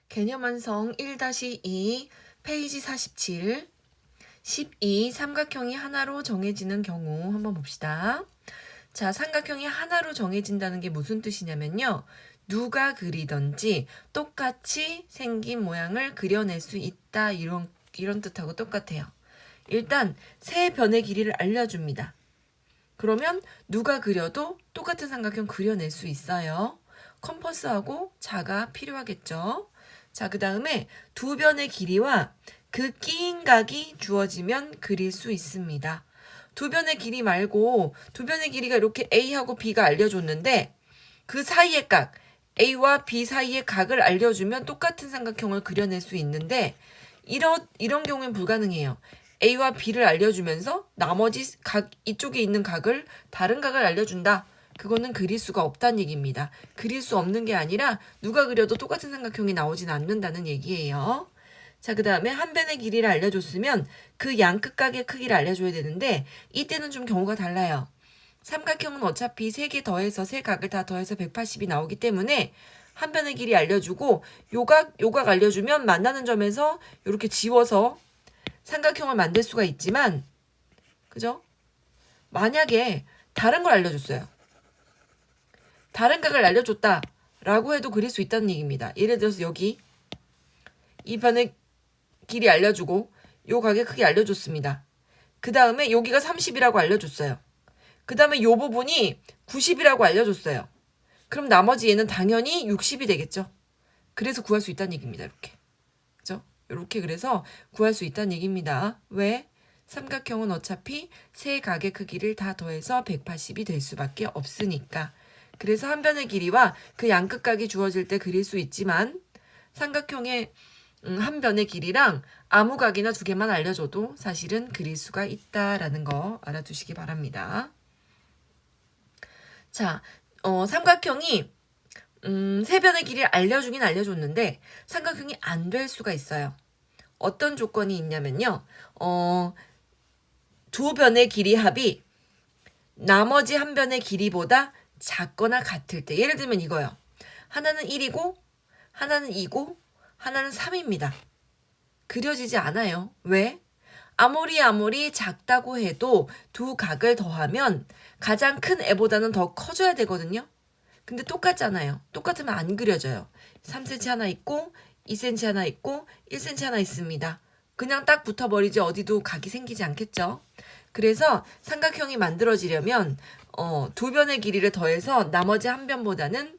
개념 완성 1-2 페이지 47 12 삼각형이 하나로 정해지는 경우 한번 봅시다. 자, 삼각형이 하나로 정해진다는 게 무슨 뜻이냐면요. 누가 그리던지 똑같이 생긴 모양을 그려낼 수 있다. 이런 뜻하고 똑같아요. 일단 세 변의 길이를 알려줍니다. 그러면 누가 그려도 똑같은 삼각형 그려낼 수 있어요. 컴퍼스하고 자가 필요하겠죠. 자, 그 다음에 두 변의 길이와 그 끼인 각이 주어지면 그릴 수 있습니다. 두 변의 길이 말고 두 변의 길이가 이렇게 A하고 B가 알려줬는데 그 사이의 각, A와 B 사이의 각을 알려주면 똑같은 삼각형을 그려낼 수 있는데 이런 경우엔 불가능해요. A와 B를 알려주면서 나머지 각, 이쪽에 있는 각을 다른 각을 알려준다. 그거는 그릴 수가 없다는 얘기입니다. 그릴 수 없는 게 아니라 누가 그려도 똑같은 삼각형이 나오진 않는다는 얘기예요. 자, 그 다음에 한 변의 길이를 알려줬으면 그 양끝각의 크기를 알려줘야 되는데 이때는 좀 경우가 달라요. 삼각형은 어차피 3개 더해서 세 각을 다 더해서 180이 나오기 때문에 한 변의 길이 알려주고 요각 알려주면 만나는 점에서 이렇게 지워서 삼각형을 만들 수가 있지만, 그죠? 만약에 다른 걸 알려줬어요. 다른 각을 알려줬다라고 해도 그릴 수 있다는 얘기입니다. 예를 들어서 여기 이 변의 길이 알려주고 요 각의 크기 알려줬습니다. 그 다음에 여기가 30이라고 알려줬어요. 그 다음에 요 부분이 90이라고 알려줬어요. 그럼 나머지 얘는 당연히 60이 되겠죠. 그래서 구할 수 있다는 얘기입니다. 이렇게. 그죠? 이렇게 그래서 구할 수 있다는 얘기입니다. 왜? 삼각형은 어차피 세 각의 크기를 다 더해서 180이 될 수밖에 없으니까. 그래서 한 변의 길이와 그 양끝각이 주어질 때 그릴 수 있지만 삼각형의 한 변의 길이랑 아무 각이나 두 개만 알려줘도 사실은 그릴 수가 있다라는 거 알아두시기 바랍니다. 자, 삼각형이 세 변의 길이를 알려주긴 알려줬는데 삼각형이 안 될 수가 있어요. 어떤 조건이 있냐면요. 두 변의 길이 합이 나머지 한 변의 길이보다 작거나 같을 때, 예를 들면 이거요. 하나는 1이고 하나는 2고 하나는 3입니다. 그려지지 않아요. 왜? 아무리 작다고 해도 두 각을 더하면 가장 큰 애보다는 더 커져야 되거든요. 근데 똑같잖아요. 똑같으면 안 그려져요. 3cm 하나 있고 2cm 하나 있고 1cm 하나 있습니다. 그냥 딱 붙어버리지 어디도 각이 생기지 않겠죠. 그래서 삼각형이 만들어지려면 두 변의 길이를 더해서 나머지 한 변보다는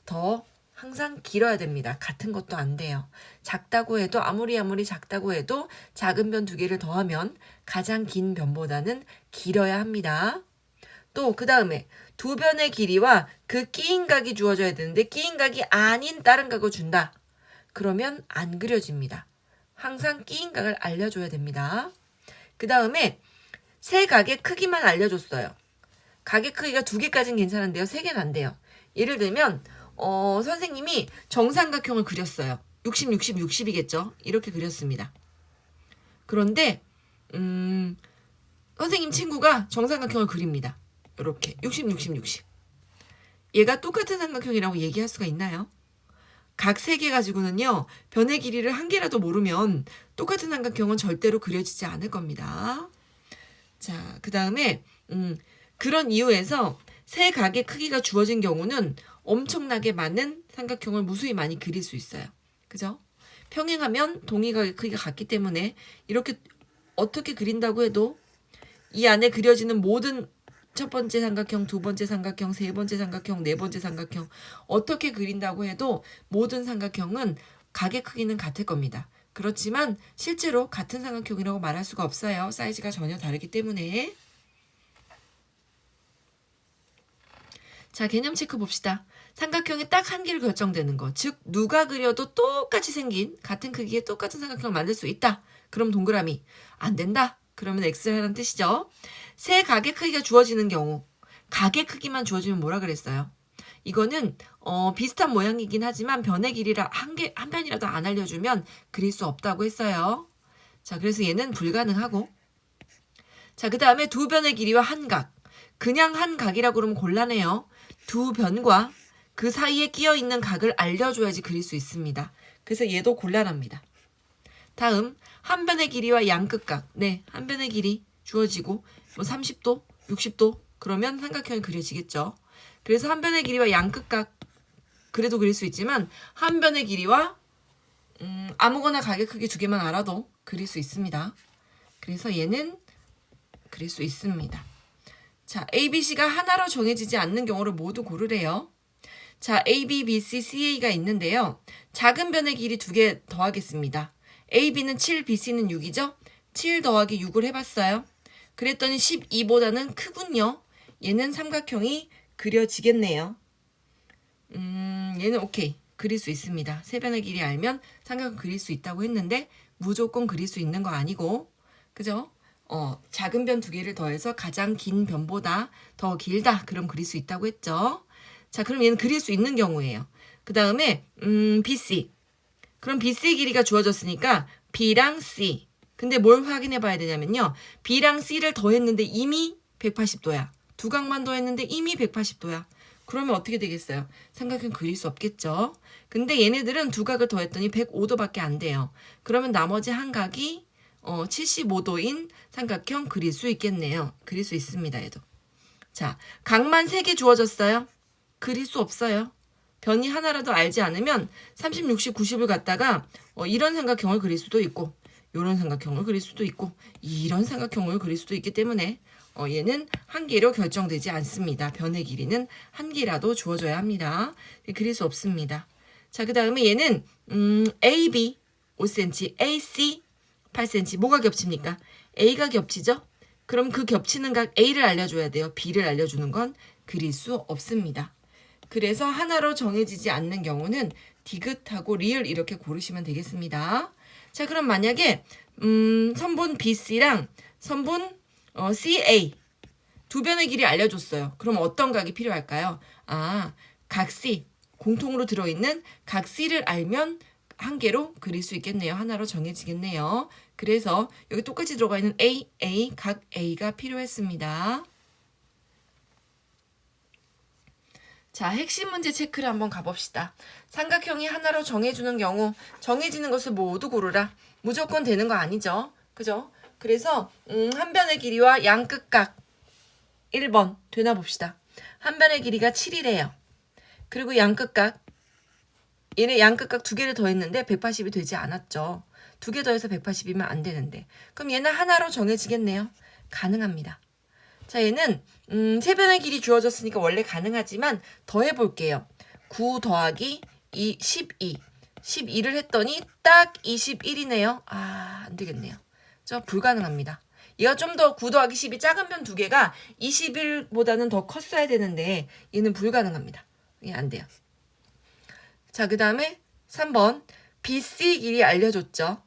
더 항상 길어야 됩니다. 같은 것도 안 돼요. 작다고 해도 아무리 작다고 해도 작은 변 두 개를 더하면 가장 긴 변보다는 길어야 합니다. 또 그 다음에 두 변의 길이와 그 끼인 각이 주어져야 되는데 끼인 각이 아닌 다른 각을 준다. 그러면 안 그려집니다. 항상 끼인 각을 알려줘야 됩니다. 그 다음에 세 각의 크기만 알려줬어요. 각의 크기가 2개까지는 괜찮은데요. 3개는 안 돼요. 예를 들면 선생님이 정삼각형을 그렸어요. 60, 60, 60이겠죠. 이렇게 그렸습니다. 그런데 선생님 친구가 정삼각형을 그립니다. 이렇게 60, 60, 60. 얘가 똑같은 삼각형이라고 얘기할 수가 있나요? 각 3개 가지고는요. 변의 길이를 1개라도 모르면 똑같은 삼각형은 절대로 그려지지 않을 겁니다. 자, 그 다음에 그런 이유에서 세 각의 크기가 주어진 경우는 엄청나게 많은 삼각형을 무수히 많이 그릴 수 있어요. 그죠? 평행하면 동의각의 크기가 같기 때문에 이렇게 어떻게 그린다고 해도 이 안에 그려지는 모든 첫 번째 삼각형, 두 번째 삼각형, 세 번째 삼각형, 네 번째 삼각형 어떻게 그린다고 해도 모든 삼각형은 각의 크기는 같을 겁니다. 그렇지만 실제로 같은 삼각형이라고 말할 수가 없어요. 사이즈가 전혀 다르기 때문에. 자, 개념 체크 봅시다. 삼각형이 딱 한 개로 결정되는 거. 즉 누가 그려도 똑같이 생긴 같은 크기의 똑같은 삼각형을 만들 수 있다. 그럼 동그라미. 안 된다. 그러면 X를 하라는 뜻이죠. 세 각의 크기가 주어지는 경우 각의 크기만 주어지면 뭐라 그랬어요? 이거는 비슷한 모양이긴 하지만 변의 길이라 한 변이라도 안 알려주면 그릴 수 없다고 했어요. 자, 그래서 얘는 불가능하고. 자, 그 다음에 두 변의 길이와 한 각. 그냥 한 각이라고 그러면 곤란해요. 두 변과 그 사이에 끼어 있는 각을 알려줘야지 그릴 수 있습니다. 그래서 얘도 곤란합니다. 다음 한 변의 길이와 양끝각. 네, 한 변의 길이 주어지고 뭐 30도, 60도 그러면 삼각형이 그려지겠죠. 그래서 한 변의 길이와 양끝각 그래도 그릴 수 있지만 한 변의 길이와 아무거나 각의 크기 두 개만 알아도 그릴 수 있습니다. 그래서 얘는 그릴 수 있습니다. 자, A, B, C가 하나로 정해지지 않는 경우를 모두 고르래요. 자, A, B, B, C, CA가 있는데요. 작은 변의 길이 두 개 더하겠습니다. A, B는 7, B, C는 6이죠? 7 더하기 6을 해봤어요. 그랬더니 12보다는 크군요. 얘는 삼각형이 그려지겠네요. 얘는 오케이. 그릴 수 있습니다. 세 변의 길이 알면 삼각형 그릴 수 있다고 했는데 무조건 그릴 수 있는 거 아니고, 그죠? 작은 변 두 개를 더해서 가장 긴 변보다 더 길다. 그럼 그릴 수 있다고 했죠. 자, 그럼 얘는 그릴 수 있는 경우예요. 그 다음에 BC. 그럼 BC의 길이가 주어졌으니까 B랑 C. 근데 뭘 확인해 봐야 되냐면요. B랑 C를 더했는데 이미 180도야. 두 각만 더했는데 이미 180도야. 그러면 어떻게 되겠어요? 삼각형 그릴 수 없겠죠. 근데 얘네들은 두 각을 더했더니 105도밖에 안 돼요. 그러면 나머지 한 각이 75도인 삼각형 그릴 수 있겠네요. 그릴 수 있습니다. 얘도. 자, 각만 3개 주어졌어요. 그릴 수 없어요. 변이 하나라도 알지 않으면 30, 60, 90을 갖다가 이런 삼각형을 그릴 수도 있고 이런 삼각형을 그릴 수도 있고 이런 삼각형을 그릴 수도 있기 때문에 얘는 한 개로 결정되지 않습니다. 변의 길이는 한 개라도 주어져야 합니다. 그릴 수 없습니다. 자, 그 다음에 얘는 AB 5cm, AC 8cm. 뭐가 겹칩니까? A가 겹치죠? 그럼 그 겹치는 각 A를 알려줘야 돼요. B를 알려주는 건 그릴 수 없습니다. 그래서 하나로 정해지지 않는 경우는 디귿하고 리을 이렇게 고르시면 되겠습니다. 자, 그럼 만약에 선분 BC랑 선분 CA 두 변의 길이 알려줬어요. 그럼 어떤 각이 필요할까요? 각 C 공통으로 들어있는 각 C를 알면 한 개로 그릴 수 있겠네요. 하나로 정해지겠네요. 그래서 여기 똑같이 들어가 있는 A, 각 A가 필요했습니다. 자, 핵심 문제 체크를 한번 가봅시다. 삼각형이 하나로 정해주는 경우 정해지는 것을 모두 고르라. 무조건 되는 거 아니죠. 그죠? 그래서 한 변의 길이와 양끝각 1번 되나 봅시다. 한 변의 길이가 7이래요. 그리고 양끝각 얘네 양끝각 두 개를 더했는데 180이 되지 않았죠. 두 개 더해서 180이면 안 되는데. 그럼 얘는 하나로 정해지겠네요. 가능합니다. 자, 얘는 세 변의 길이 주어졌으니까 원래 가능하지만 더해볼게요. 9 더하기 2, 12. 12를 했더니 딱 21이네요. 안 되겠네요. 저 불가능합니다. 얘가 좀 더 9 더하기 10이 작은 변 두 개가 21보다는 더 컸어야 되는데 얘는 불가능합니다. 이게 안 돼요. 자, 그 다음에 3번 BC 길이 알려줬죠.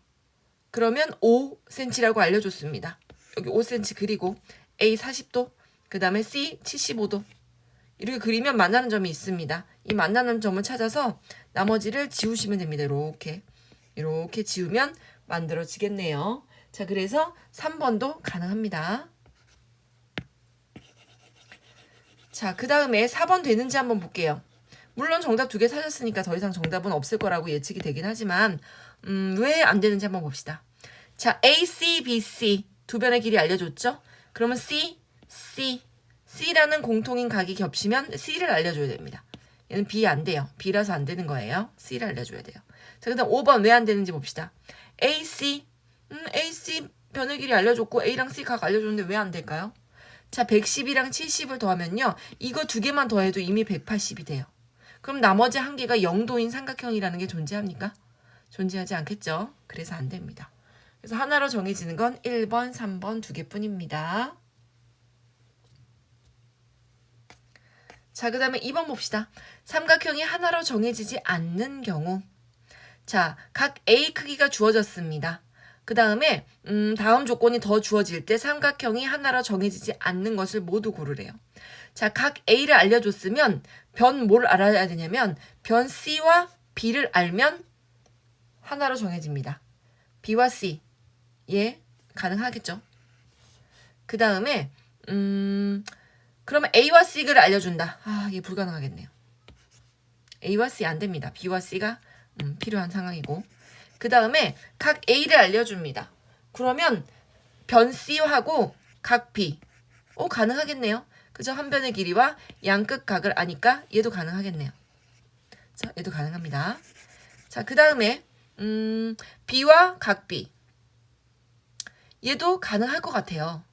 그러면 5cm라고 알려줬습니다. 여기 5cm 그리고 A 40도, 그 다음에 C 75도. 이렇게 그리면 만나는 점이 있습니다. 이 만나는 점을 찾아서 나머지를 지우시면 됩니다. 이렇게 지우면 만들어지겠네요. 자, 그래서 3번도 가능합니다. 자, 그 다음에 4번 되는지 한번 볼게요. 물론 정답 2개 찾았으니까 더 이상 정답은 없을 거라고 예측이 되긴 하지만 왜 안 되는지 한번 봅시다. 자, AC, BC 두 변의 길이 알려줬죠? 그러면 C라는 공통인 각이 겹치면 C를 알려줘야 됩니다. 얘는 B 안 돼요. B라서 안 되는 거예요. C를 알려줘야 돼요. 자, 그 다음 5번 왜 안 되는지 봅시다. AC 변의 길이 알려줬고 A랑 C 각 알려줬는데 왜 안 될까요? 자, 110이랑 70을 더하면요. 이거 두 개만 더해도 이미 180이 돼요. 그럼 나머지 한 개가 0도인 삼각형이라는 게 존재합니까? 존재하지 않겠죠? 그래서 안 됩니다. 그래서 하나로 정해지는 건 1번, 3번 두 개뿐입니다. 자, 그 다음에 2번 봅시다. 삼각형이 하나로 정해지지 않는 경우. 자, 각 A 크기가 주어졌습니다. 그 다음에 다음 조건이 더 주어질 때 삼각형이 하나로 정해지지 않는 것을 모두 고르래요. 자, 각 A를 알려줬으면 변 뭘 알아야 되냐면 변 C와 B를 알면 하나로 정해집니다. B와 C. 예, 가능하겠죠. 그 다음에 그러면 A와 C를 알려준다. 이게 불가능하겠네요. A와 C 안 됩니다. B와 C가 필요한 상황이고. 그 다음에 각 A를 알려줍니다. 그러면 변 C하고 각 B. 가능하겠네요. 그죠? 한 변의 길이와 양끝 각을 아니까 얘도 가능하겠네요. 자, 얘도 가능합니다. 자, 그 다음에 B와 각 B. 얘도 가능할 것 같아요.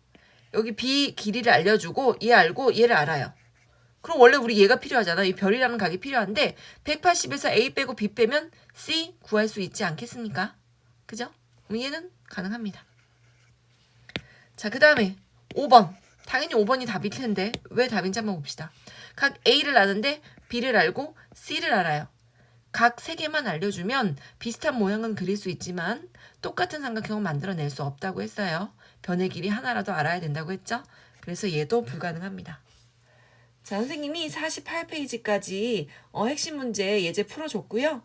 여기 B 길이를 알려주고 얘 알고 얘를 알아요. 그럼 원래 우리 얘가 필요하잖아. 이 별이라는 각이 필요한데 180에서 A 빼고 B 빼면 C 구할 수 있지 않겠습니까? 그죠? 그럼 얘는 가능합니다. 자, 그 다음에 5번. 당연히 5번이 답일 텐데 왜 답인지 한번 봅시다. 각 A를 아는데 B를 알고 C를 알아요. 각 3개만 알려주면 비슷한 모양은 그릴 수 있지만 똑같은 삼각형은 만들어낼 수 없다고 했어요. 변의 길이 하나라도 알아야 된다고 했죠. 그래서 얘도 불가능합니다. 자, 선생님이 48페이지까지 핵심 문제 예제 풀어줬고요.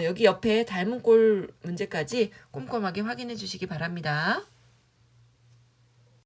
여기 옆에 닮은 꼴 문제까지 꼼꼼하게 확인해 주시기 바랍니다.